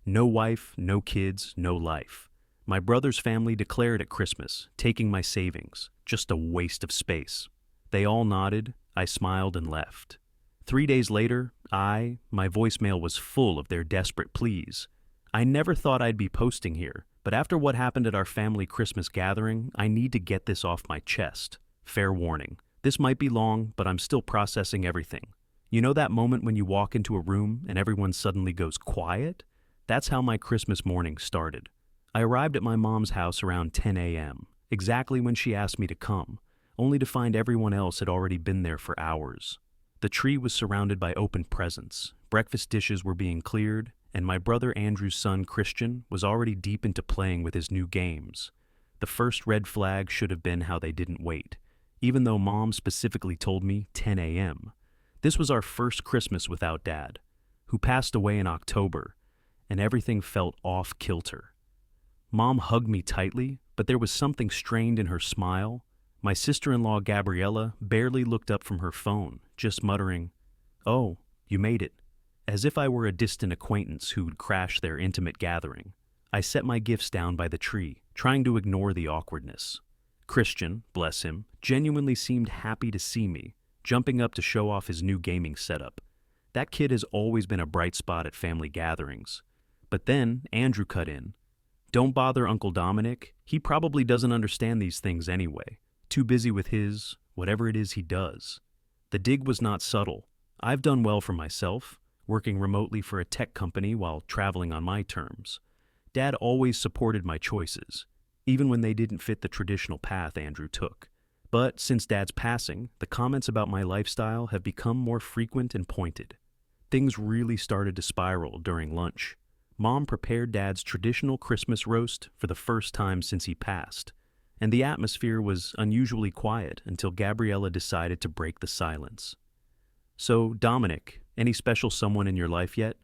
No wife, no kids, no life. My brother's family declared at Christmas, taking my savings. Just a waste of space. They all nodded, I smiled and left. 3 days later, my voicemail was full of their desperate pleas. I never thought I'd be posting here, but after what happened at our family Christmas gathering, I need to get this off my chest. Fair warning. This might be long, but I'm still processing everything. You know that moment when you walk into a room and everyone suddenly goes quiet? That's how my Christmas morning started. I arrived at my mom's house around 10 a.m., exactly when she asked me to come, only to find everyone else had already been there for hours. The tree was surrounded by open presents, breakfast dishes were being cleared, and my brother Andrew's son Christian was already deep into playing with his new games. The first red flag should have been how they didn't wait, even though Mom specifically told me 10 a.m. This was our first Christmas without Dad, who passed away in October, and everything felt off-kilter. Mom hugged me tightly, but there was something strained in her smile. My sister-in-law Gabriella barely looked up from her phone, just muttering, "Oh, you made it," as if I were a distant acquaintance who'd crashed their intimate gathering. I set my gifts down by the tree, trying to ignore the awkwardness. Christian, bless him, genuinely seemed happy to see me, jumping up to show off his new gaming setup. That kid has always been a bright spot at family gatherings. But then Andrew cut in. "Don't bother Uncle Dominic, he probably doesn't understand these things anyway. Too busy with his, whatever it is he does." The dig was not subtle. I've done well for myself, working remotely for a tech company while traveling on my terms. Dad always supported my choices, even when they didn't fit the traditional path Andrew took. But since Dad's passing, the comments about my lifestyle have become more frequent and pointed. Things really started to spiral during lunch. Mom prepared Dad's traditional Christmas roast for the first time since he passed, and the atmosphere was unusually quiet until Gabriella decided to break the silence. "So, Dominic, any special someone in your life yet?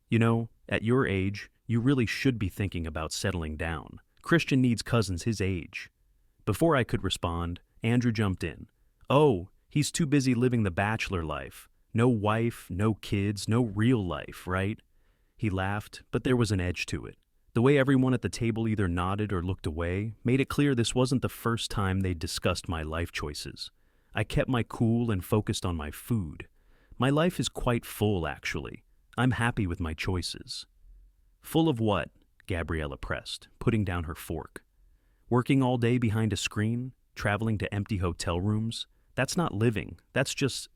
You know, at your age, you really should be thinking about settling down. Christian needs cousins his age." Before I could respond, Andrew jumped in. "Oh, he's too busy living the bachelor life. No wife, no kids, no real life, right?" He laughed, but there was an edge to it. The way everyone at the table either nodded or looked away made it clear this wasn't the first time they'd discussed my life choices. I kept my cool and focused on my food. My life is quite full, actually. I'm happy with my choices. "Full of what?" Gabriella pressed, putting down her fork. "Working all day behind a screen, traveling to empty hotel rooms? That's not living, that's just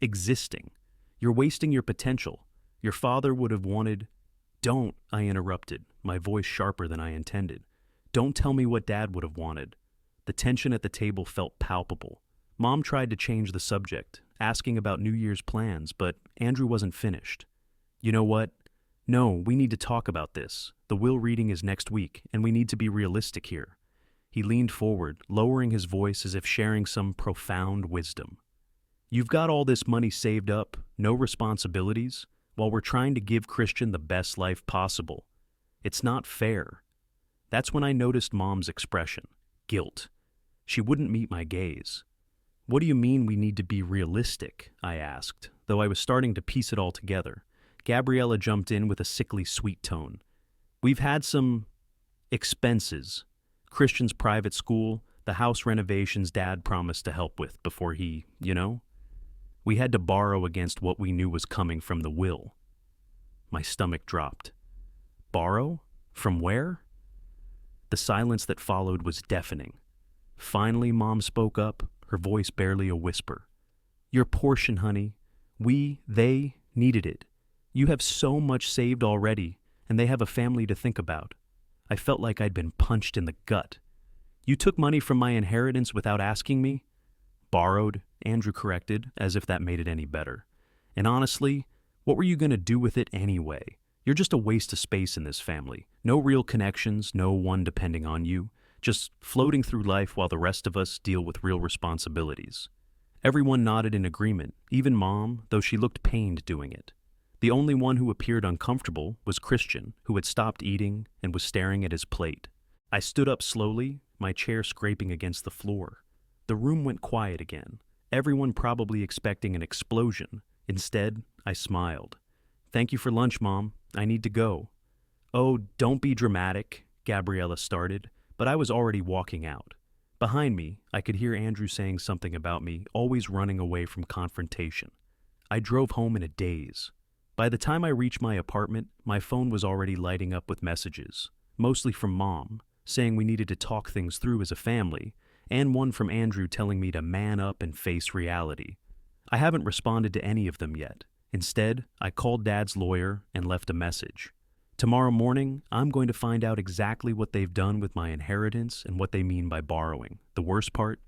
existing. You're wasting your potential. Your father would have wanted—" "Don't," I interrupted, my voice sharper than I intended. "Don't tell me what Dad would have wanted." The tension at the table felt palpable. Mom tried to change the subject, asking about New Year's plans, but Andrew wasn't finished. "You know what? No, we need to talk about this. The will reading is next week, and we need to be realistic here." He leaned forward, lowering his voice as if sharing some profound wisdom. "You've got all this money saved up, no responsibilities, while we're trying to give Christian the best life possible. It's not fair." That's when I noticed Mom's expression, guilt. She wouldn't meet my gaze. "What do you mean we need to be realistic?" I asked, though I was starting to piece it all together. Gabriella jumped in with a sickly sweet tone. "We've had some expenses. Christian's private school, the house renovations Dad promised to help with before he. We had to borrow against what we knew was coming from the will." My stomach dropped. Borrow? From where? The silence that followed was deafening. Finally, Mom spoke up, her voice barely a whisper. "Your portion, honey. They needed it. You have so much saved already, and they have a family to think about." I felt like I'd been punched in the gut. "You took money from my inheritance without asking me?" "Borrowed," Andrew corrected, as if that made it any better. "And honestly, what were you going to do with it anyway? You're just a waste of space in this family. No real connections, no one depending on you. Just floating through life while the rest of us deal with real responsibilities." Everyone nodded in agreement, even Mom, though she looked pained doing it. The only one who appeared uncomfortable was Christian, who had stopped eating and was staring at his plate. I stood up slowly, my chair scraping against the floor. The room went quiet again, everyone probably expecting an explosion. Instead, I smiled. "Thank you for lunch, Mom. I need to go." Oh, don't be dramatic, Gabriella started, but I was already walking out. Behind me, I could hear Andrew saying something about me always running away from confrontation. I drove home in a daze. By the time I reached my apartment, my phone was already lighting up with messages, mostly from Mom, saying we needed to talk things through as a family, and one from Andrew telling me to man up and face reality. I haven't responded to any of them yet. Instead, I called Dad's lawyer and left a message. Tomorrow morning, I'm going to find out exactly what they've done with my inheritance and what they mean by borrowing. The worst part?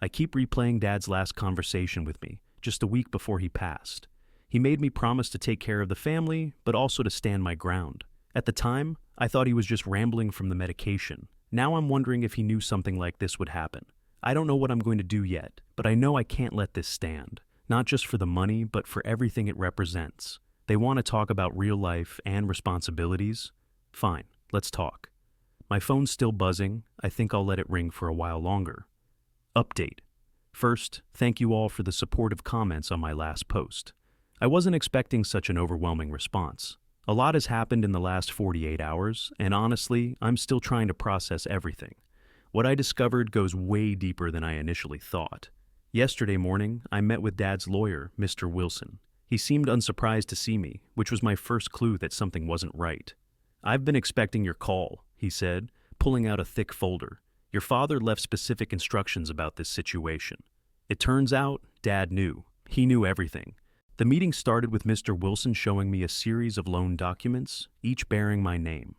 I keep replaying Dad's last conversation with me, just a week before he passed. He made me promise to take care of the family, but also to stand my ground. At the time, I thought he was just rambling from the medication. Now I'm wondering if he knew something like this would happen. I don't know what I'm going to do yet, but I know I can't let this stand. Not just for the money, but for everything it represents. They want to talk about real life and responsibilities? Fine, let's talk. My phone's still buzzing. I think I'll let it ring for a while longer. Update. First, thank you all for the supportive comments on my last post. I wasn't expecting such an overwhelming response. A lot has happened in the last 48 hours, and honestly, I'm still trying to process everything. What I discovered goes way deeper than I initially thought. Yesterday morning, I met with Dad's lawyer, Mr. Wilson. He seemed unsurprised to see me, which was my first clue that something wasn't right. "I've been expecting your call," he said, pulling out a thick folder. "Your father left specific instructions about this situation." It turns out, Dad knew. He knew everything. The meeting started with Mr. Wilson showing me a series of loan documents, each bearing my name.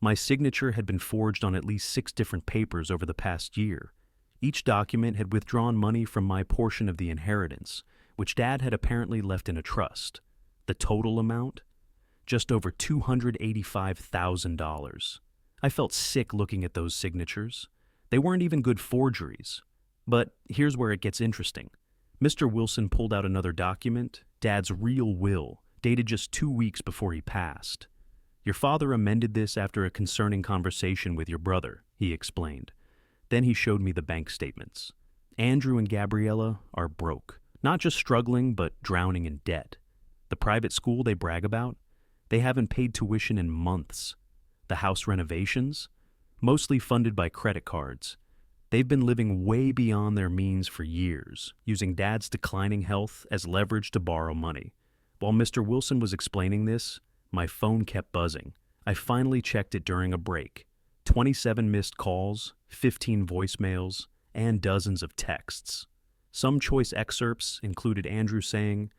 My signature had been forged on at least 6 different papers over the past year. Each document had withdrawn money from my portion of the inheritance, which Dad had apparently left in a trust. The total amount? Just over $285,000. I felt sick looking at those signatures. They weren't even good forgeries. But here's where it gets interesting. Mr. Wilson pulled out another document, Dad's real will, dated just 2 weeks before he passed. "Your father amended this after a concerning conversation with your brother," he explained. Then he showed me the bank statements. Andrew and Gabriella are broke. Not just struggling, but drowning in debt. The private school they brag about? They haven't paid tuition in months. The house renovations? Mostly funded by credit cards. They've been living way beyond their means for years, using Dad's declining health as leverage to borrow money. While Mr. Wilson was explaining this, my phone kept buzzing. I finally checked it during a break. 27 missed calls, 15 voicemails, and dozens of texts. Some choice excerpts included Andrew saying,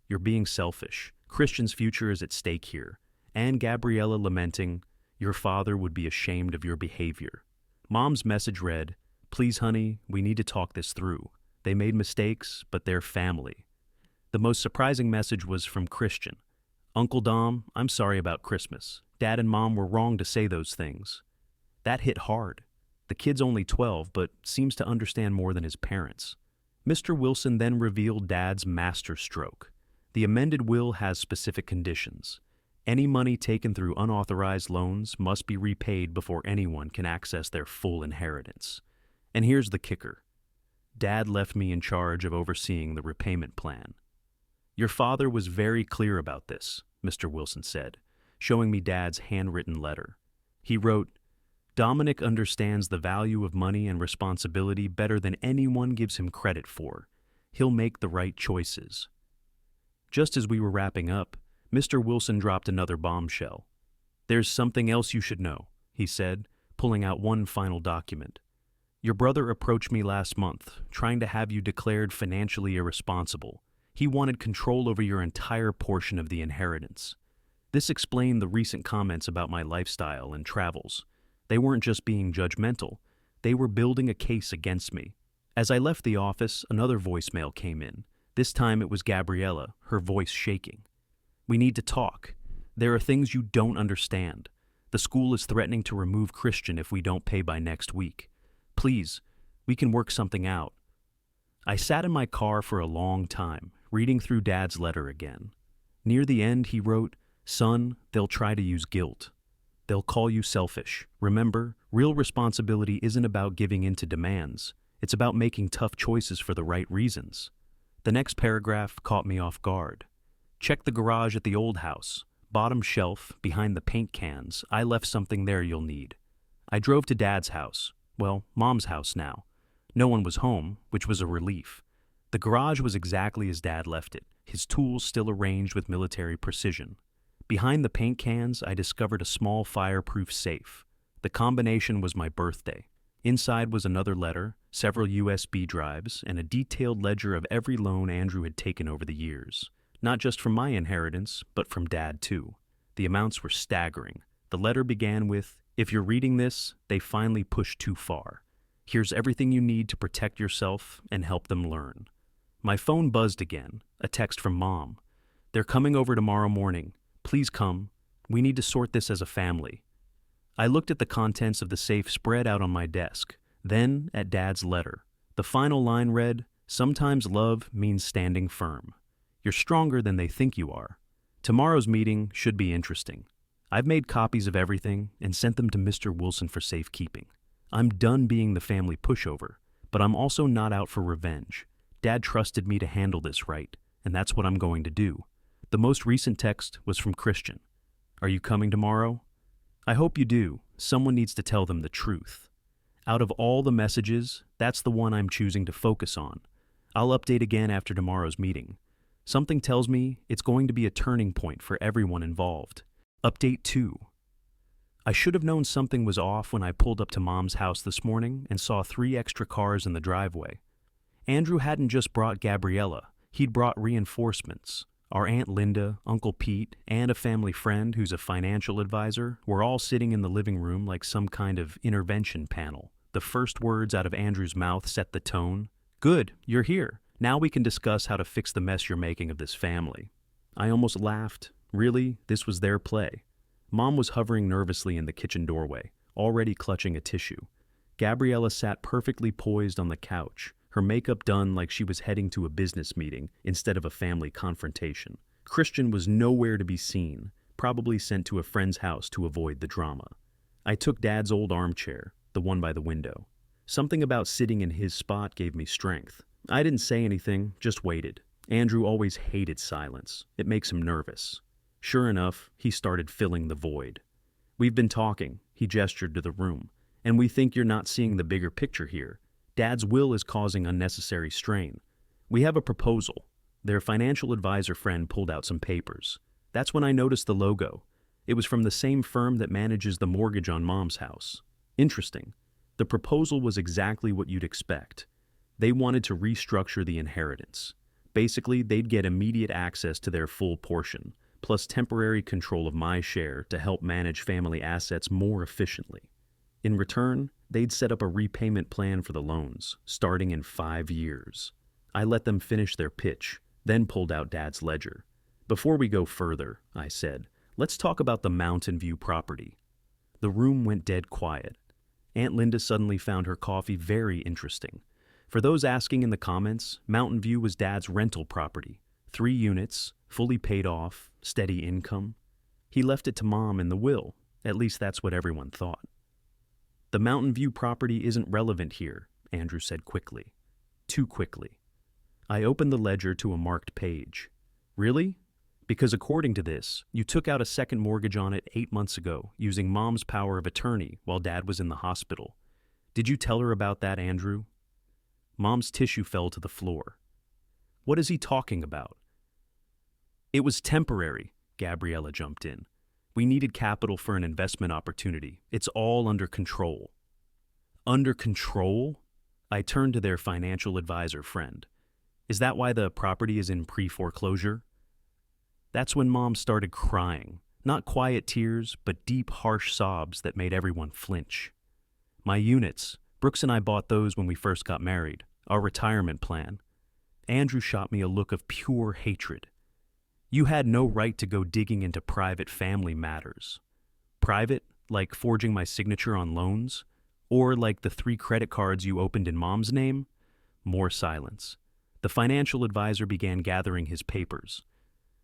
"You're being selfish. Christian's future is at stake here," and Gabriella lamenting, "Your father would be ashamed of your behavior." Mom's message read, "Please, honey, we need to talk this through. They made mistakes, but they're family." The most surprising message was from Christian. "Uncle Dom, I'm sorry about Christmas. Dad and Mom were wrong to say those things." That hit hard. The kid's only 12, but seems to understand more than his parents. Mr. Wilson then revealed Dad's masterstroke. The amended will has specific conditions. Any money taken through unauthorized loans must be repaid before anyone can access their full inheritance. And here's the kicker. Dad left me in charge of overseeing the repayment plan. "Your father was very clear about this," Mr. Wilson said, showing me Dad's handwritten letter. He wrote, "Dominic understands the value of money and responsibility better than anyone gives him credit for. He'll make the right choices." Just as we were wrapping up, Mr. Wilson dropped another bombshell. "There's something else you should know," he said, pulling out one final document. "Your brother approached me last month, trying to have you declared financially irresponsible. He wanted control over your entire portion of the inheritance." This explained the recent comments about my lifestyle and travels. They weren't just being judgmental. They were building a case against me. As I left the office, another voicemail came in. This time it was Gabriella, her voice shaking. "We need to talk. There are things you don't understand. The school is threatening to remove Christian if we don't pay by next week. Please, we can work something out." I sat in my car for a long time, reading through Dad's letter again. Near the end, he wrote, "Son, they'll try to use guilt. They'll call you selfish. Remember, real responsibility isn't about giving in to demands. It's about making tough choices for the right reasons." The next paragraph caught me off guard. "Check the garage at the old house. bottom shelf, behind the paint cans. I left something there you'll need. I drove to Dad's house. Well, Mom's house now. No one was home, which was a relief. The garage was exactly as Dad left it, his tools still arranged with military precision. Behind the paint cans, I discovered a small fireproof safe. The combination was my birthday. Inside was another letter, several USB drives, and a detailed ledger of every loan Andrew had taken over the years. Not just from my inheritance, but from Dad too. The amounts were staggering. The letter began with, "If you're reading this, they finally pushed too far. Here's everything you need to protect yourself and help them learn." My phone buzzed again, a text from Mom. "They're coming over tomorrow morning. Please come. We need to sort this as a family." I looked at the contents of the safe spread out on my desk, then at Dad's letter. The final line read, "Sometimes love means standing firm. You're stronger than they think you are. Tomorrow's meeting should be interesting. I've made copies of everything and sent them to Mr. Wilson for safekeeping. I'm done being the family pushover, but I'm also not out for revenge. Dad trusted me to handle this right, and that's what I'm going to do." The most recent text was from Christian. "Are you coming tomorrow? I hope you do. Someone needs to tell them the truth." Out of all the messages, that's the one I'm choosing to focus on. I'll update again after tomorrow's meeting. Something tells me it's going to be a turning point for everyone involved. Update 2. I should have known something was off when I pulled up to Mom's house this morning and saw 3 extra cars in the driveway. Andrew hadn't just brought Gabriella, he'd brought reinforcements. Our Aunt Linda, Uncle Pete, and a family friend who's a financial advisor were all sitting in the living room like some kind of intervention panel. The first words out of Andrew's mouth set the tone. "Good, you're here. Now we can discuss how to fix the mess you're making of this family." I almost laughed. Really, this was their play. Mom was hovering nervously in the kitchen doorway, already clutching a tissue. Gabriella sat perfectly poised on the couch, her makeup done like she was heading to a business meeting instead of a family confrontation. Christian was nowhere to be seen, probably sent to a friend's house to avoid the drama. I took Dad's old armchair, the one by the window. Something about sitting in his spot gave me strength. I didn't say anything, just waited. Andrew always hated silence. It makes him nervous. Sure enough, he started filling the void. "We've been talking," he gestured to the room, "and we think you're not seeing the bigger picture here. Dad's will is causing unnecessary strain. We have a proposal." Their financial advisor friend pulled out some papers. That's when I noticed the logo. It was from the same firm that manages the mortgage on Mom's house. Interesting. The proposal was exactly what you'd expect. They wanted to restructure the inheritance. Basically, they'd get immediate access to their full portion, plus temporary control of my share to help manage family assets more efficiently. In return, they'd set up a repayment plan for the loans, starting in 5 years. I let them finish their pitch, then pulled out Dad's ledger. "Before we go further," I said, "let's talk about the Mountain View property." The room went dead quiet. Aunt Linda suddenly found her coffee very interesting. For those asking in the comments, Mountain View was Dad's rental property. 3 units, fully paid off, steady income. He left it to Mom in the will. At least that's what everyone thought. "The Mountain View property isn't relevant here," Andrew said quickly. Too quickly. I opened the ledger to a marked page. "Really? Because according to this, you took out a second mortgage on it 8 months ago, using Mom's power of attorney while Dad was in the hospital. Did you tell her about that, Andrew?" Mom's tissue fell to the floor. "What is he talking about?" "It was temporary," Gabriella jumped in. "We needed capital for an investment opportunity. It's all under control." "Under control?" I turned to their financial advisor friend. "Is that why the property is in pre-foreclosure?" That's when Mom started crying. Not quiet tears, but deep, harsh sobs that made everyone flinch. "My units. Brooks and I bought those when we first got married. Our retirement plan." Andrew shot me a look of pure hatred. "You had no right to go digging into private family matters." Private, like forging my signature on loans? Or like the 3 credit cards you opened in Mom's name? More silence. The financial advisor began gathering his papers.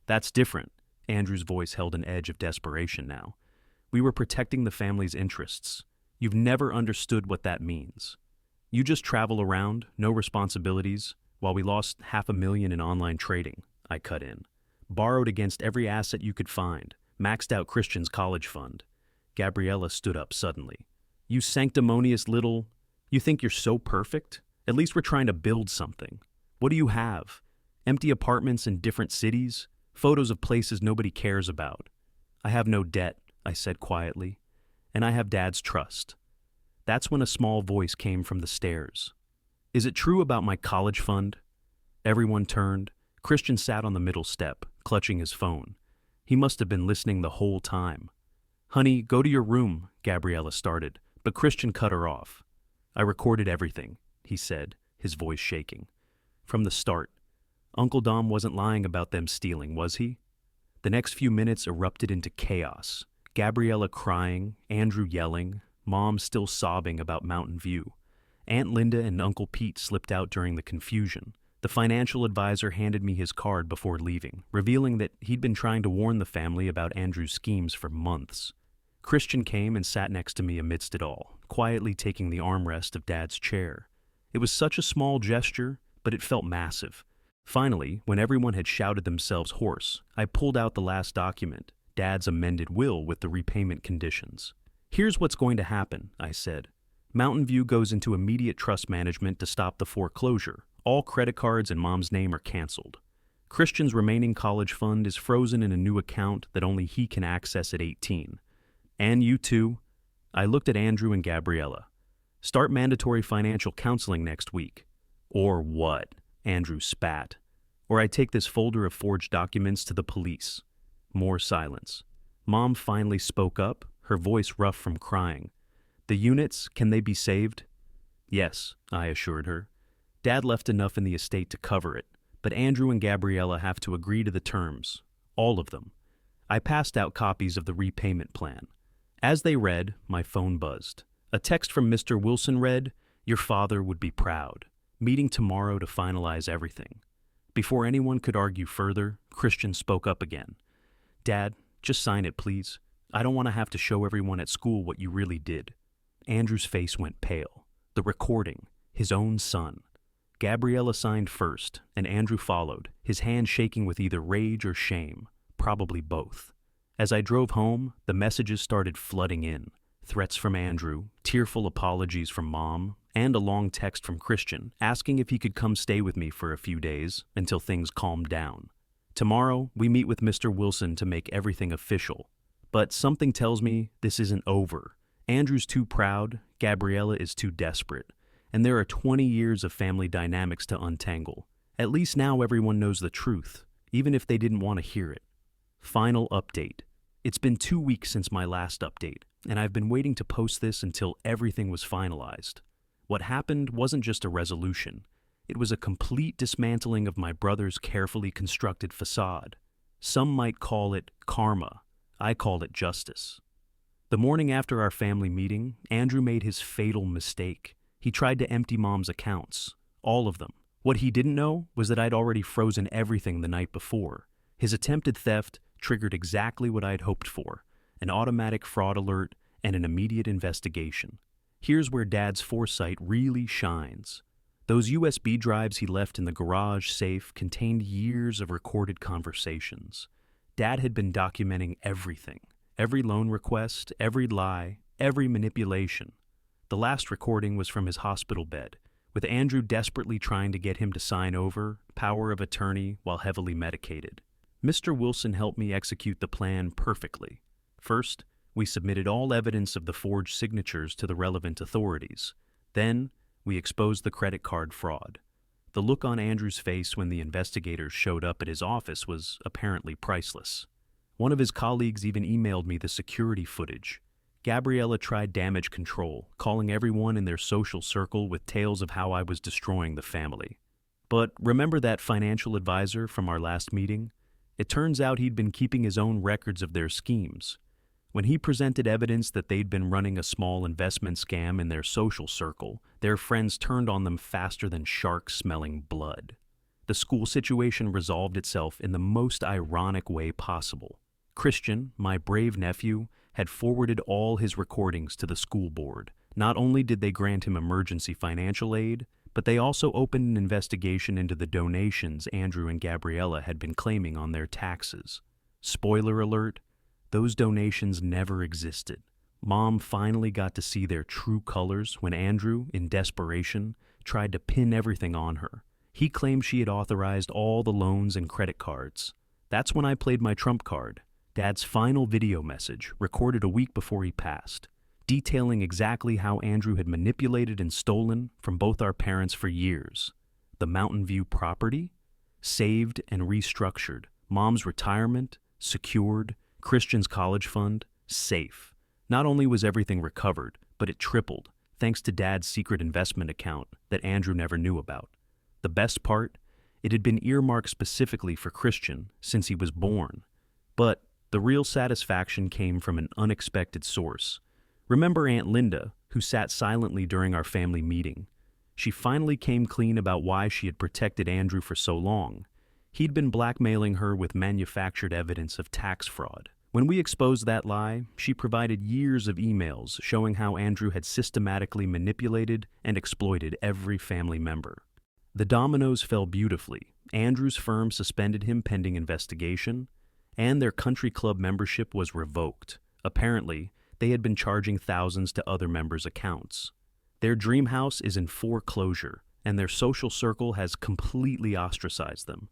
"That's different." Andrew's voice held an edge of desperation now. "We were protecting the family's interests. You've never understood what that means. You just travel around, no responsibilities, while we lost $500,000 in online trading," I cut in. "Borrowed against every asset you could find. Maxed out Christian's college fund. Gabriella stood up suddenly. You sanctimonious little... You think you're so perfect? At least we're trying to build something. What do you have? Empty apartments in different cities? Photos of places nobody cares about. I have no debt, I said quietly, and I have Dad's trust. That's when a small voice came from the stairs. Is it true about my college fund? Everyone turned. Christian sat on the middle step, clutching his phone. He must have been listening the whole time. Honey, go to your room, Gabriella started, but Christian cut her off. I recorded everything, he said, his voice shaking. From the start. Uncle Dom wasn't lying about them stealing, was he? The next few minutes erupted into chaos. Gabriella crying, Andrew yelling, Mom still sobbing about Mountain View. Aunt Linda and Uncle Pete slipped out during the confusion. The financial advisor handed me his card before leaving, revealing that he'd been trying to warn the family about Andrew's schemes for months. Christian came and sat next to me amidst it all, quietly taking the armrest of Dad's chair. It was such a small gesture, but it felt massive. Finally, when everyone had shouted themselves hoarse, I pulled out the last document, Dad's amended will with the repayment conditions. Here's what's going to happen, I said. Mountain View goes into immediate trust management to stop the foreclosure. All credit cards in Mom's name are canceled. Christian's remaining college fund is frozen in a new account that only he can access at 18. And you too. I looked at Andrew and Gabriella. Start mandatory financial counseling next week. Or what? Andrew spat. Or I take this folder of forged documents to the police. More silence. Mom finally spoke up, her voice rough from crying. The units, can they be saved? Yes, I assured her. Dad left enough in the estate to cover it, but Andrew and Gabriella have to agree to the terms. All of them. I passed out copies of the repayment plan. As they read, my phone buzzed. A text from Mr. Wilson read, Your father would be proud. Meeting tomorrow to finalize everything. Before anyone could argue further, Christian spoke up again. Dad, just sign it, please. I don't want to have to show everyone at school what you really did. Andrew's face went pale. The recording, his own son. Gabriella signed first, and Andrew followed, his hand shaking with either rage or shame, probably both. As I drove home, the messages started flooding in. Threats from Andrew, tearful apologies from Mom, and a long text from Christian asking if he could come stay with me for a few days until things calmed down. Tomorrow, we meet with Mr. Wilson to make everything official. But something tells me this isn't over. Andrew's too proud, Gabriella is too desperate, and there are 20 years of family dynamics to untangle. At least now everyone knows the truth, even if they didn't want to hear it. Final update. It's been 2 weeks since my last update, and I've been waiting to post this until everything was finalized. What happened wasn't just a resolution. It was a complete dismantling of my brother's carefully constructed facade. Some might call it karma. I call it justice. The morning after our family meeting, Andrew made his fatal mistake. He tried to empty Mom's accounts. All of them. What he didn't know was that I'd already frozen everything the night before. His attempted theft triggered exactly what I'd hoped for. An automatic fraud alert and an immediate investigation. Here's where Dad's foresight really shines. Those USB drives he left in the garage safe contained years of recorded conversations. Dad had been documenting everything. Every loan request, every lie, every manipulation. The last recording was from his hospital bed, with Andrew desperately trying to get him to sign over, power of attorney, while heavily medicated. Mr. Wilson helped me execute the plan perfectly. First, we submitted all evidence of the forged signatures to the relevant authorities. Then, we exposed the credit card fraud. The look on Andrew's face when the investigators showed up at his office was apparently priceless. One of his colleagues even emailed me the security footage. Gabriella tried damage control, calling everyone in their social circle with tales of how I was destroying the family. But remember that financial advisor from our last meeting? It turns out he'd been keeping his own records of their schemes. When he presented evidence that they'd been running a small investment scam in their social circle, their friends turned on them faster than sharks smelling blood. The school situation resolved itself in the most ironic way possible. Christian, my brave nephew, had forwarded all his recordings to the school board. Not only did they grant him emergency financial aid, but they also opened an investigation into the donations Andrew and Gabriella had been claiming on their taxes. Spoiler alert, Those donations never existed. Mom finally got to see their true colors when Andrew, in desperation, tried to pin everything on her. He claimed she had authorized all the loans and credit cards. That's when I played my trump card, Dad's final video message, recorded a week before he passed, detailing exactly how Andrew had manipulated and stolen from both our parents for years. The Mountain View property, saved and restructured. Mom's retirement, secured. Christian's college fund, safe. Not only was everything recovered, but it tripled, thanks to Dad's secret investment account that Andrew never knew about. The best part? It had been earmarked specifically for Christian since he was born. But the real satisfaction came from an unexpected source. Remember Aunt Linda, who sat silently during our family meeting? She finally came clean about why she had protected Andrew for so long. He'd been blackmailing her with manufactured evidence of tax fraud. When we exposed that lie, she provided years of emails showing how Andrew had systematically manipulated and exploited every family member. The dominoes fell beautifully. Andrew's firm suspended him pending investigation, and their country club membership was revoked. Apparently, they had been charging thousands to other members' accounts. Their dream house is in foreclosure, and their social circle has completely ostracized them.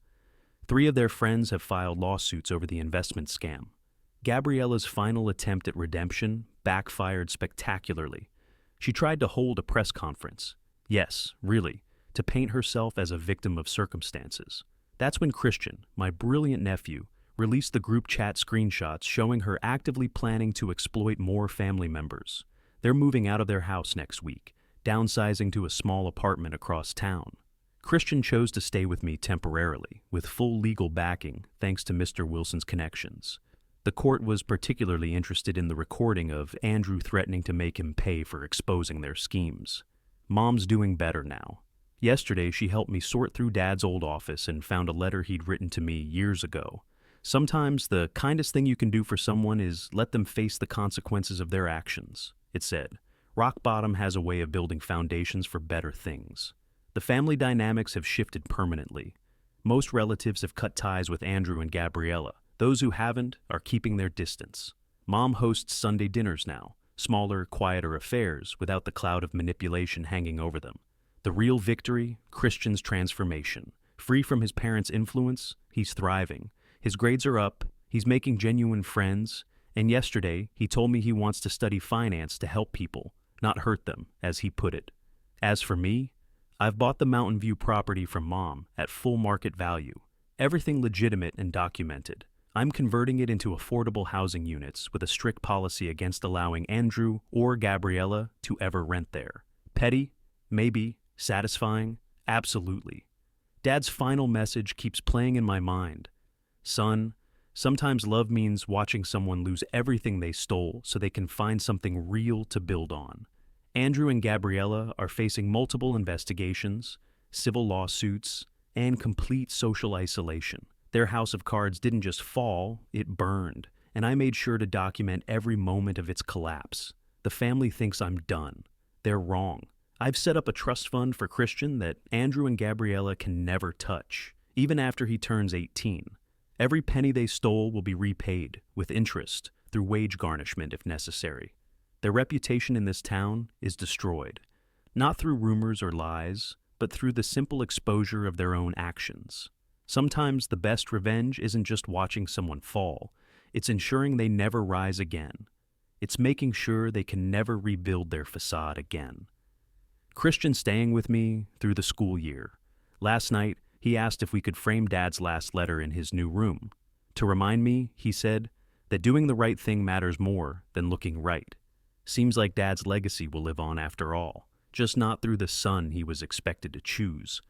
3 of their friends have filed lawsuits over the investment scam. Gabriella's final attempt at redemption backfired spectacularly. She tried to hold a press conference. Yes, really, to paint herself as a victim of circumstances. That's when Christian, my brilliant nephew, released the group chat screenshots showing her actively planning to exploit more family members. They're moving out of their house next week, downsizing to a small apartment across town. Christian chose to stay with me temporarily, with full legal backing thanks to Mr. Wilson's connections. The court was particularly interested in the recording of Andrew threatening to make him pay for exposing their schemes. Mom's doing better now. Yesterday, she helped me sort through Dad's old office and found a letter he'd written to me years ago. Sometimes the kindest thing you can do for someone is let them face the consequences of their actions, it said. Rock bottom has a way of building foundations for better things. The family dynamics have shifted permanently. Most relatives have cut ties with Andrew and Gabriella. Those who haven't are keeping their distance. Mom hosts Sunday dinners now, smaller, quieter affairs without the cloud of manipulation hanging over them. The real victory, Christian's transformation. Free from his parents' influence, he's thriving. His grades are up, he's making genuine friends, and yesterday he told me he wants to study finance to help people, not hurt them, as he put it. As for me, I've bought the Mountain View property from Mom at full market value. Everything legitimate and documented. I'm converting it into affordable housing units with a strict policy against allowing Andrew or Gabriella to ever rent there. Petty? Maybe. Satisfying? Absolutely. Dad's final message keeps playing in my mind. Son, sometimes love means watching someone lose everything they stole so they can find something real to build on. Andrew and Gabriella are facing multiple investigations, civil lawsuits, and complete social isolation. Their house of cards didn't just fall, it burned, and I made sure to document every moment of its collapse. The family thinks I'm done. They're wrong. I've set up a trust fund for Christian that Andrew and Gabriella can never touch, even after he turns 18. Every penny they stole will be repaid, with interest, through wage garnishment if necessary. Their reputation in this town is destroyed, not through rumors or lies, but through the simple exposure of their own actions. Sometimes the best revenge isn't just watching someone fall, it's ensuring they never rise again. It's making sure they can never rebuild their facade again. Christian staying with me through the school year. Last night, he asked if we could frame Dad's last letter in his new room. To remind me, he said, that doing the right thing matters more than looking right. Seems like Dad's legacy will live on after all, just not through the son he was expected to choose.